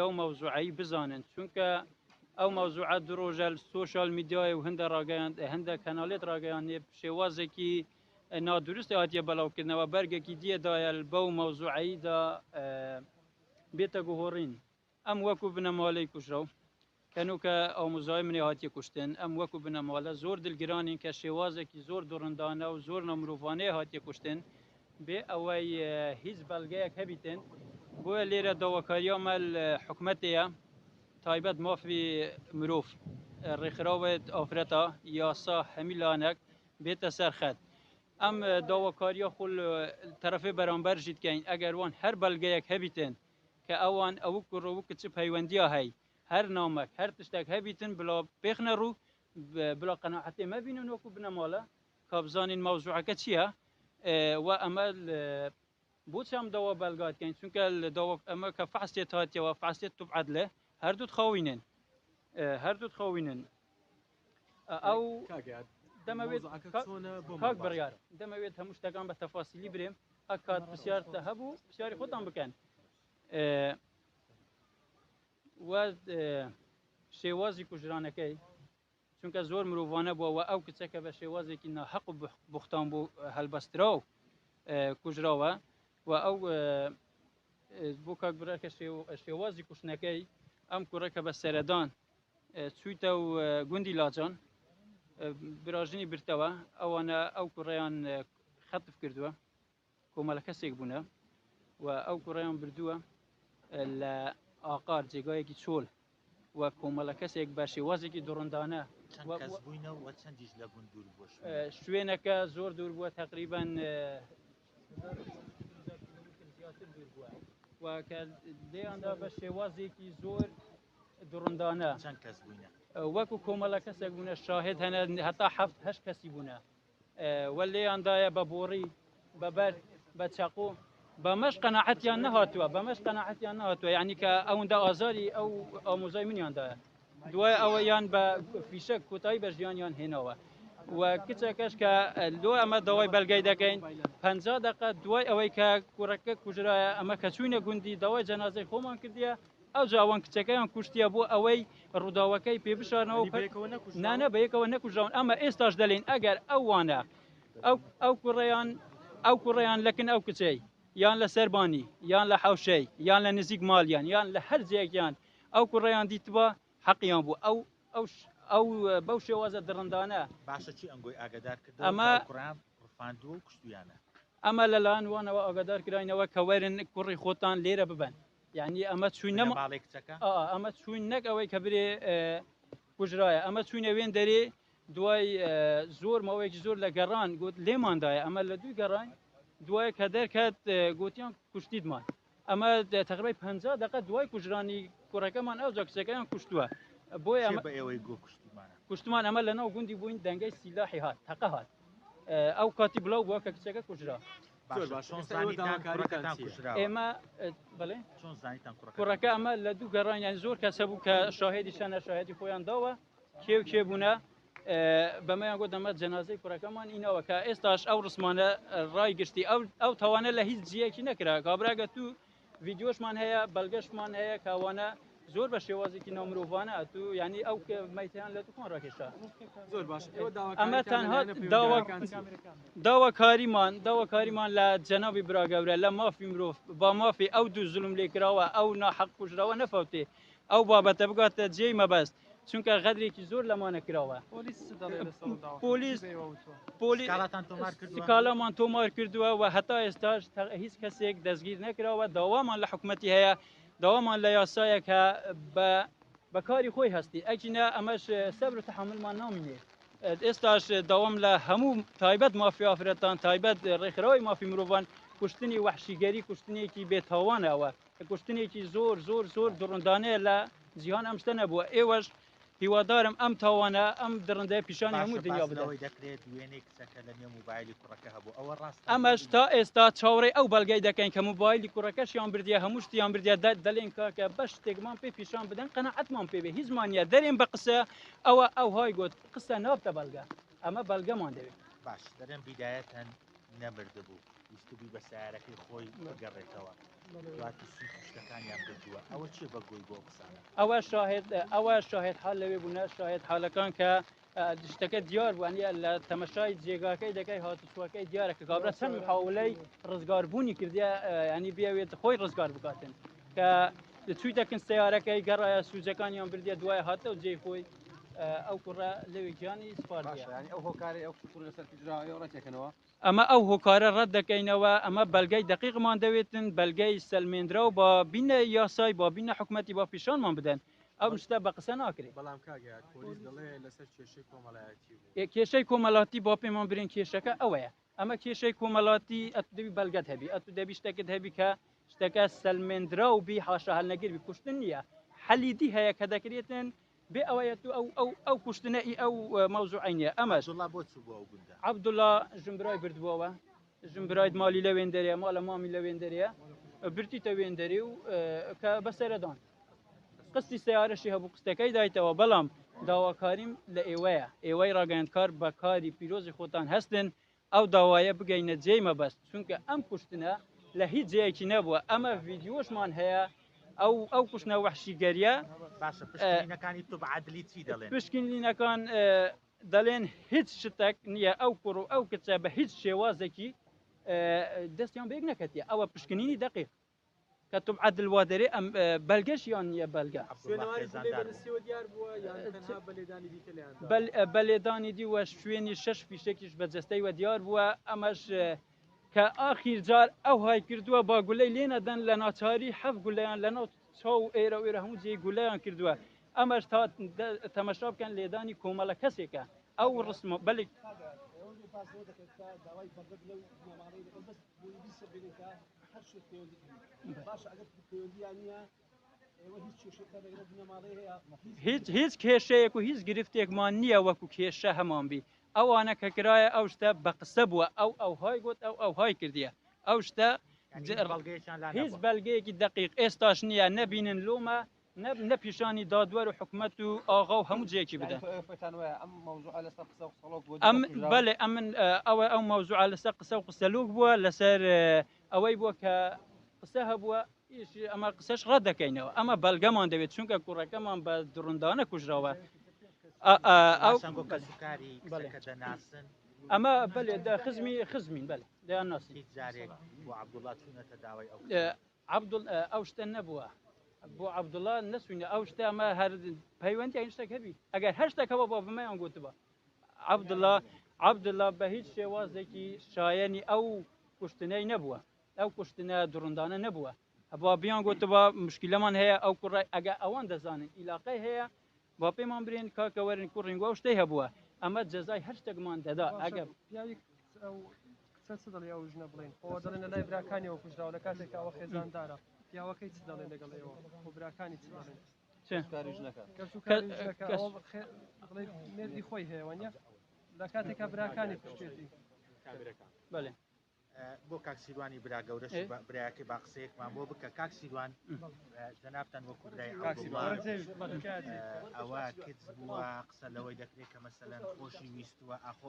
لەو مەوزوعایی بزانن چونکە ئەو مەوزوعات درۆژە سوۆشال میدیای و هەندە ڕاگەیان هەندە کەناڵێت ڕاگەیانێ شێوازێکی نادروست هاتیە بەڵاوکردنەوە بەرگێکی دیەدایە بەو مەوزوعاییدا بێتە گوهۆڕین ئەم وەکو بنەماڵەی کوژرە و کەنوکە ئامۆزای منێ هاتیە کوشتن ئەم وەکو بنەماڵە زۆر دلگرانین کە شێوازێکی زۆر دوڕندانە و زۆر نەمرۆڤانەیە هاتیە کوشتن بێ ئەوەی هیچ بەڵگەیەک هەبیتن بۆیە لێرە داواکاریامە حکومەتەیە تایبەت مافی مرۆڤ ڕێکخراوێت ئافرەتە یاسا هەمیلانەک بێتە سەرخەت ئەم داواکاریە خۆ تەرەفێ بەرامبەر ژیتکەین ئەگەر وان هەر بەلگەیەک هەبیتن کە ئەوان ئەو کوڕەوە کچ پەیوەندیە هەی هەر نامەک هەر تشتێک هەبیتن بلا پێخنە ڕوو بلا قەناعەتێ مەبینن وەکو بنەماڵە کابزانین مەوزوعەکە چییە و ئەمە بۆچ ئەم داوا بەلگاتکەین چونکە ئەمە کە فحسێت هاتیەوە فحسێت توبعەت لێ هەردوو خاوینن هەردوو خاوینن ئەو دەمەوێت کاک بڕیار دەمەوێت هەموو شتەکان بە تەفاسیلی برێم ئەکات پرسیارتە هەبوو پرسیاری خۆتان بکەن وە شێوازی کوژرانەکەی چونکە زۆر مرۆڤانە بووەوە ئەو کچەکە بە شێوازێکی ناحەق و بوختان بۆ هەلبەسترا و کوژراوە و ئەو بۆ کاک بڕارکە شێوازی کوشتنەکەی ئەم کوڕەکە بە سەرەدان چوویتە و گوندی لاجان براژنی برتەوە ئەوانە ئەو کوڕیان خەتف کردووە کۆمەلە کەسێک بوونە و ئەو کوڕیان بردووە لە ئاقار جێگایەکی چۆل و کۆمەلە کەسێک بە شێوازێکی دوڕندانە شوێنەکە زۆر دوور بووە تقریبان و کە لێیاندا بە شێوازێکی زۆر دوڕندانە وەکو کۆمەلە کەسێک بوونە شاهد هەنە هەتا هەفت هەشت کەسی بوونە وە لێیاندایە بە بۆڕی بەبەر بە چەقۆ بەمەش قەناعەتیان نەهاتووە بەمەش قەناعەتیان نەهاتووە یعنی کە ئەوەندە ئازاری ئەو ئامۆزای منیاندایە دوای ئەوەیان بە فیشە کۆتایی بە ژیانیان هێنەوە و کچێکەش کە لۆ ئەمە داوای بەلگای دەکەین 50 دقه دوای ئەوەی کە کوڕەکە کوژرایە ئەمە کە چوینە گوندی داوای جەنازەی خۆمان کردیە ئەو جاوان کچەکەیان کوشتیە بۆ ئەوەی ڕووداوەکەی پێ بشارنەوە نانە بە یەکەوە نەکوژراون ئەمە ئێستاش دەلێن ئەگەر ئەوانە ئەو کوڕەیان لەکن ئەو کچەی یان لە سەربانی یان لە حەوشەی یان لە نزیک مالیان یان لە هەر جێکیان ئەو کوڕەیان دیتوە حەقیان بوو ئەو بەو شێوازە دڕندانە باشەچی ئەنگۆی ئاگدار کرد ئەمە ڕفاندووە و کوشتیانە ئەمە لەلاەن وانەوە ئاگدار کراینەوە کە وەرن کوڕی خۆتان لێرە ببن یعنی ئەمە چوین ئەمە چوین نەک ئەوەی کە برێ کوژرایە ئەمە چوینە وێن دەرێ دوای زۆر ماوەیەکی زۆر لە گەڕان گوت لێماندایە ئەمە لە دوی گەڕان دوای کە دەرکات گوتیان کوشتیدمان ئەمە تقریبا 50 دقه دوای کوژرانی کوڕەکەمان ئەو جاکسەکەیان کوشتووە بۆی ئەمە ئێوەی گۆ کوشتمان ئەمە لەناو گوندی بووین دەنگەی سیلاحی هات تەقە هات ئەو کاتی بڵاو بووە کە کچەکە کوژرا ئێمە بڵێ کوڕەکە ئەمە لە دوو گەڕانیان زۆر کەسە بوو کە شاهێدی شەنە شاهێدی خۆیان داوە کێ بوونە بەمەیان گوت دەمە جەنازەی کوڕەکەمان ئینەوە کە ئێستاش ئەو ڕسمانە ڕای گشتی ئەو تاوانە لە هیچ جیەکی نەکرا کابراگە تو ڤیددیۆشمان هەیە بەڵگەشمان هەیە کاوانە زۆر بە شێوازێکی نامرۆڤانە تو ینی ئەو مەیتیان لە دوکان ڕاکێشا زۆر باش ئەمە تەنها داواکاریمان لە جەنابی براگەورە لە مافی مرۆڤ با مافی ئەو دوو زولم لێکراوە ئەو ناحەق کوژراوە نەفەوتێ ئەو بابەتە بگاتە جێی مەبەست چونکە غەدرێکی زۆر لەمانە کراوە کالامان تۆمار کردووە و هەتا ئێستاش هیچ کەسێک دەستگیر نەکراوە داوامان لە حکومەتی هەیە داوامان لە یاسایەکە بە کاری خۆی هەستی ئەچینە ئەمەش سەبر و تەحملمان نامینێ ئێستاش داوام لە هەموو تایبەت مافی ئافرەتان تایبەت ڕێکخراوی مافی مرۆڤان کوشتنی وەحشیگەری کوشتنێکی بێتاوانەوە کوشتنێکی زۆر زۆر زۆر دڕندانەیە لە جیهان ئەم شتە نەبووە ئێوەش هیوادارم ئەم تاوانە ئەم دڕندەیە پیشانی هەموو دنیا دەکرێت وێنێ کچەکە لە نێو موبایلی کوڕەکە هەبوو ئەوە ڕاست ئەمەش تا ئێستا چاوەڕێی ئەو بەلگای دەکەین کە موبایلی کوڕەکەشیان بردیە هەموو شتیان بردیە دەڵێن کاکە بەش شتێکمان پێ پیشان بدەن قەناعەتمان پێ بێ هیچ مانیە دەرێن بە قسە ئەوە ئەو های گوت قسە نابتە بەلگە ئەمە بەلگەمان دەوێت باش دەرێن بیدایەتەن نەبردبوو بیستبی بە سیارەکەی خۆی بگەڕێتەوە دوای سوود شتەکانیان بردووە ئەوە چێ بەگوی بۆ قسانە ئەوە شاهد حال لەوێ بوونە شاهد حالەکان کە شتەکە دیار بووانە لە تەمەشای جێگاکەی دەکەی هاتوچوەکەی دیارە کە کابرا چەند محاولەی ڕزگاربوونی کردە ینی بێوێت خۆی ڕزگار بکاتن کە چووی دەکەن سیارەکەی گەڕایە سوودەکانیان بردێ دوای هاتە و جێ خۆی ئەو کوڕە لەوێ گیانی سپاردیە ئەو هۆکاری ئەو لەسەر پیجراوە ڕەتێکنەوە ئەمە ئەو هۆکارە ڕەت دەکەینەوە ئەمە بەلگەی دقیقمان دەوێتن بەلگەی سەلمێنرا و با بینە یاسای با بینە حکوومەتی با پیشانمان بدەن ئەو شتە بە قسە ناکرێت بەڵام کاگات پۆلیس دەڵێ لەسەر کێشەی کۆمەڵایەتی بوو کێشەی کۆمەڵاتی با پێمان برین کێشەکە ئەوەیە ئەمە کێشەی کۆمەڵاتی ئەتدەبی بەلگەت هەبی ئەتو دەبی شتێکت هەبی کە شتەکە سەلمێنرا و بی حاشا هەلنەگیری کوشتن نییە حەلیدی هەیە کە دەکرێتن بێ ئەوەیە تو ئەو کوشتنەی ئەو مەوزوعینە ئەمەش عەبدوڵڵا بۆ چوو بۆ ئەو گوندە عەبدوڵڵا ژمبرای بردبووەوە ژمبرای مالی لە وێندەرەیە ماڵە مامی لە وێندەرەیە بردیتە وێندەری و کە بەسەرەدان قستی سیارەشی هەبوو قستەکەی دایتەوە بەڵام داواکاریم لە ئێوەیە ئێوەی ڕاگەیاندکار بە کاری پیرۆزی خۆتان هەستن ئەو داوایە بگەینە جێی مەبەست چونکە ئەم کوشتنە لە هیچ جەیەکی نەبووە ئەمە ڤیدیۆشمان هەیە ئەو کوشتنە وەحشیگەریە باشە پشتینەکانی تۆ بە عەدلی چی دەڵێن پشکنینەکان دەڵێن هیچ شتێک نییە ئەو کوڕ و ئەو کچە بە هیچ شێوازێکی دەستیان بێک نەکەتیە ئەوە پشکنینی دقیق کە تۆ عەدل وا دەرێ ئەم بەلگەشیان نییە بەلگە بەلێدانی دیوە شوێنی 6 فیشێکیش بە جەستەی وە دیار بووە ئەمەش کە ئاخیر جار ئەو های کردووە با گولەی لێنەدەن لە ناچاری حەف گولەیان لە ناو چاو ئێرە ئێرە هەموو جێ گولەیان کردووە ئەمەش تا تەمەشا بکەن لێدانی کۆمەڵە کەسێکە ئەو ڕسمە بەڵێ هیچ کێشەیەک و هیچ گرفتێکمان نییە وەکو کێشە هەمان بی ئەوانە کە کرایە ئەو شتە بە قسە بووە ئەو های گوت ئەو های کردیە ئەو شتە هیچ بەلگەیەکی دقیق ئێستاش نییە نەبینن لۆمە نە پیشانی دادوەر و حکوومەت و ئاغا و هەموو جێکی بدەن بەێ ئەمن ئەو مەوزوع لەسەر قسە و قسەلوک بووە لەسەر ئەوەی بووە کە قسە هەبووە ئەمە قسەش ڕەت دەکەینەوە ئەمە بەلگەمان دەوێت چونکە کوڕەکەمان بە دڕندانە کوژراوە ئەمە بەێ خزمین بەێ دەیان ناسی ئەو شتە نەبووە بۆ عەبدوڵڵا نەسوینە ئەو شتە ئەمە هەر پەیوەندی ئەین شتێک هەبی ئەگەر هەر شتێکەوە بۆ بمەیان گوتبە عەبدوڵڵا بە هیچ شێوازێکی شایەنی ئەو کوشتنەی نەبووە ئەو کوشتنە دڕندانە نەبووە ئەبوا بیان گوتبە مشکلەمان هەیە ئەو کوڕای ئەگە ئەوان دەزانن ئیلاقەی هەیە با پێمان برێن کاکەوەرن کوڕنگوە شتەی هەبووە ئەمە جەزای هەر شتێکمان دەدا ئەگە دڵی ئەو ژنە بڵێن خۆ دەڵێن لە لای براکانیەوە کوژراوە لە کاتێک ئەوە خێزاندارە پیاوەکەی چ دەڵێن لەگەڵەوە خۆ براکانی چ دەڵێن مێردی خۆی هەیەوەنیە لە کاتێکە براکانی پشتێتی بەێ بۆ کاکسیروانی برا گەورەش برایەکەی با قسەیەکمان بۆ بکە کاکسیروان جەنابتان وەکو برای ئەوە کچ بووە قسە لەوەی دەکرێت کە مەسەلەن خۆشی ویستووە ئەخۆ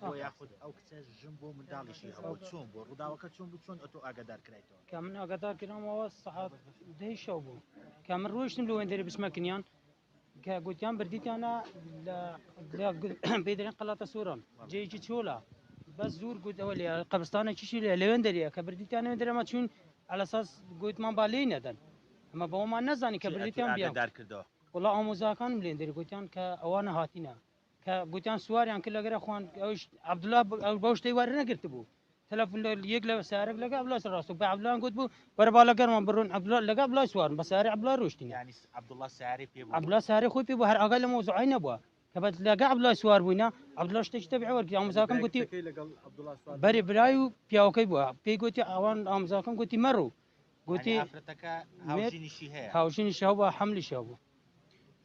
بۆ یاخود ئەو کچە ژم بۆ منداڵیشی هەبوو چۆن بۆ ڕووداوەکە چۆن بوو چۆن ئەتۆ ئاگادار کرایتەوە کە من ئاگادار کردمەوە سەعات 10 شەو بوو کە من ڕۆیشتم لە وێندەری بچمەکنیان کە گوتیان بردیتیانە پێدرێن قەڵاتە سووران جێیکی چۆلا بەس زۆر گوتەوە لێ قەبرستانێکیشی لە وێندەریە کە بردیتیان وێندەرەمە چوون علەساس گوتمان با لێی نەدەن ئەمە بەوەمان نەزانی کە بردیتیان بیان کردەوە وڵا ئامۆزاکانم لێندەری گوتیان کە ئەوانە هاتینە کە گوتیان سواریان کرد لەگەرە خوان عەبدوڵڵا بەو شتەی وەرە نەگرت بوو تەلەفۆن یەک لە سیارێک لەگە عەبدوڵڵا ڕاستۆ بە عەبدوڵڵا گوت بوو وەرە با لەگەرمان بڕۆن لەگە عەبدوڵڵا سوارن بە سیارەی عەبدوڵڵا ڕۆشتین عەبدوڵڵا سیارەی پێ بوو عەبدوڵڵا سیارەی خۆی پێ بوو هەر ئاگای لە مەوزوعی نەبووە کە بەت لەگە عەبدوڵڵا سوار بووینە عەبدوڵڵا شتێکی تەبیعی وەرگرت ئامۆزاکەم گوتی بەری برای و پیاوەکەی بووە پێی گوتی ئەوان ئامۆزاکەم گوتی مەڕوو گوتی هاوژینیشی هەبووە حەملیشی هەبوو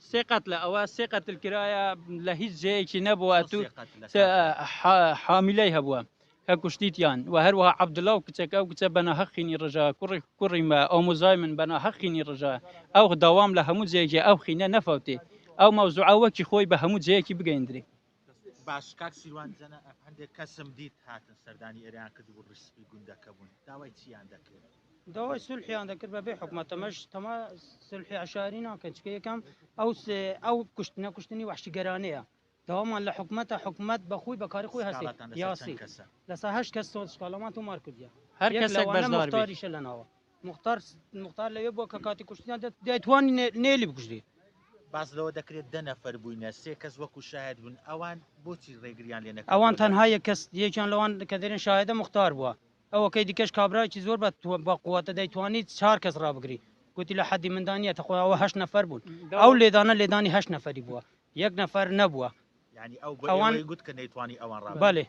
سێ قەتلە ئەوە سێ قەتل کرایە لە هیچ جەیەکی نەبووە تو حامیلەی هەبووە کە کوشتیتیان و هەروەها عەبدوڵڵا و کچەکە و کچە بەناحەقینی ڕژا کوڕی ئامۆزای من بەناحەقینی ڕژا ئەو داوام لە هەموو جەیەکی ئەو خینە نەفەوتێ ئەو مەوزوعە وەکی خۆی بە هەموو جەیەکی بگەیندرێ باش کاک سیروان جەنە هەندێک کەسم دیت هاتن سەردانی ئێریان کرد و ڕسپی گوندەکە بوون داوای چیان دەکرد داوای سولحیان دەکرد بەبێ حکوومەتەمەش تەما سولحی عشاری ناکەن چکە یەکەم ئەو کوشتنی وحشیگەرانەیە داوامان لە حکوومەت بەخۆی بەکاری خۆی هەستی یاسی لەسا هەشت کەس سکاڵەمان تۆمار کردیە هەر کەسێک بەشدار بێت مختاریشە لەناوە مختار لەوێ بووە کە کاتی کوشتیان دەیتوانی نێلی بکوژری باز لەوە دەکرێت 10 نەفەر بووینە 3 کەس وەکو شاهد بوون ئەوان بۆچی ڕێگریان لێ نەکرد ئەوان تەنها یەک کەس یەکیان لەوان کە دەرێن شاهدە مختار بووە ئەوەکەی دیکەش کابراایکی زۆر بە قووەتە دەیتوانیت 4 کەس ڕابگری گوتی لە حەدی مندانیە تەخۆەوە 8 نەفەر بوون ئەو لێدانە لێدانی 8 نەفەری بووە 1 نەفەر نەبووە یعنی ئەوان گوت کە نەیتوانی ئەوان ڕابگرن بەڵێ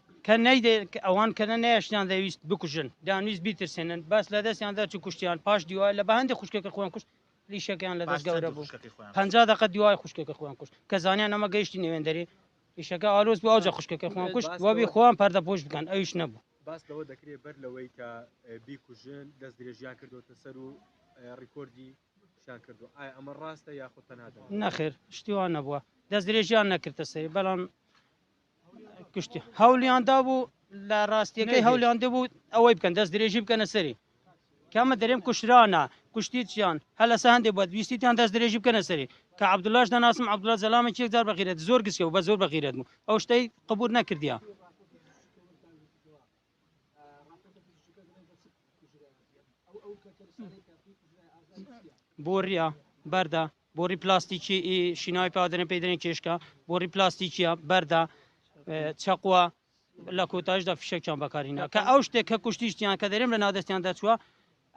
کە ئەوان کە نەیەشتیان دەویست بکوژن دانویست بیترسێنن باس لە دەستیان دەرچ کوشتیان پاش دیوای لە بە هەندێک خوشکێکە خۆیان کوشت لیشەکەیان لە دەست گەورە بوو 50 دقیقە دیوای خوشکێکە خۆیان کوشت کە زانیان ئەمە گەیشتی نێوێندەری ئیشەکە ئالۆز بوو ئەوجە خوشکێکە خۆیان کوشت وەبی خۆیان پەردە پۆش بکەن ئەویش نەبوو باس لەوە دەکرێت بەر لەوەی کە بیکوژن دەست درێژیان کردوتە سەر و ڕیکۆردی شان کردو ئایا ئەمە ڕاستە یاخۆ تەنها نەخێر شتیوان نەبووە دەست درێژیان نەکردە سەری بەڵام کوشتی هەولیاندا بوو لە ڕاستیەکەی هەولیان دەبوو ئەوەی بکەن دەست درێژی بکەنە سەری کامە دەرێم کوشرانە کوشتی چیان هەل لەسە هەندێک بووە ویستیان دەست درێژی بکەنە سەری کە عەبدوڵاش دەناسم عەبدوڵا زەلامێکی 1000 بەغیرەت زۆر گسکە و بە زۆر بەغیرەت بوو ئەو شتەی قبول نەکردیە بۆڕیە بەردە بۆڕی پلاستیکی شینای پادرێن پێدرێن کێشکە بۆڕی پلاستیکیە بەردە چەقوە لە کۆتایشدا فیشێکیان بەکارینە کە ئەو شتێک کە کوشتیشتیان کە دەرێم لە ناودەستیان دەچووە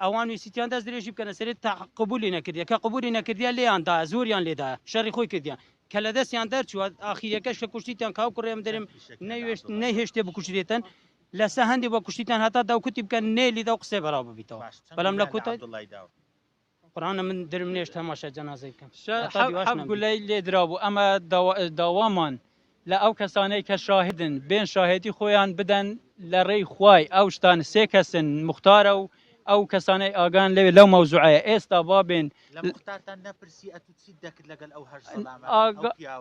ئەوان ویسیتیان دەست درێژی بکەنە سەرێت تا قبولی نەکردیە کە قبولی نەکردیە لێیاندا زۆریان لێدایە شەڕی خۆی کردیان کە لە دەستیان دەرچووە ئاخیرەکەش کە کوشتیان کاو کوڕێم دەرێم نەیهێشتێ بکوشرێتن لەسە هەندێک بە کوشتیان هەتا داوکوتی بکەن نێلی دا و قسێ بەراو ببیتەوە بەڵام لە کۆتای قورآنە من درم نێش تەماشا جەنازەی بکەم حەب گولەی لێدرا بوو ئەمە داوامان لە ئەو کەسانەی کە شاهدن بێن شاهدی خۆیان بدەن لە ڕێی خوای ئەو شتان 3 کەسن مختارە و ئەو کەسانەی ئاگان لەوێ لەو مەوزوعەیە ئێستا بابێن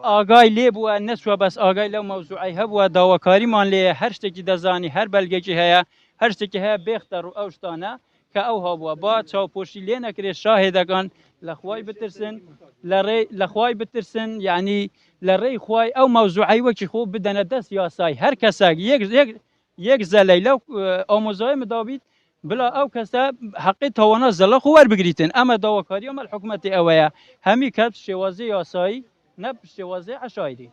ئاگای لێ بووە نەچووە بەس ئاگای لەو مەوزوعەی هەبووە داواکاریمان لێ هەر شتێکی دەزانی هەر بەلگێکی هەیە هەر شتێکی هەیە بێختە ڕوو ئەو شتانە کە ئەو هەبووە با چاوپۆشی لێ نەکرێت شاهێدەکان لە خوای بترسن لە خوای بترسن یعنی لە ڕێی خوای ئەو مەوزوعەی وەکی خۆ بدەنە دەست یاسای هەر کەسێک یەک زەلەی لەو ئامۆزای مدابیت بلا ئەو کەسە حەقی تاوانە زەلە خۆ وەربگریتن ئەمە داواکاری ئەمە حکوومەتی ئەوەیە هەمی کات شێوازی یاسایی نە شێوازی عەشایری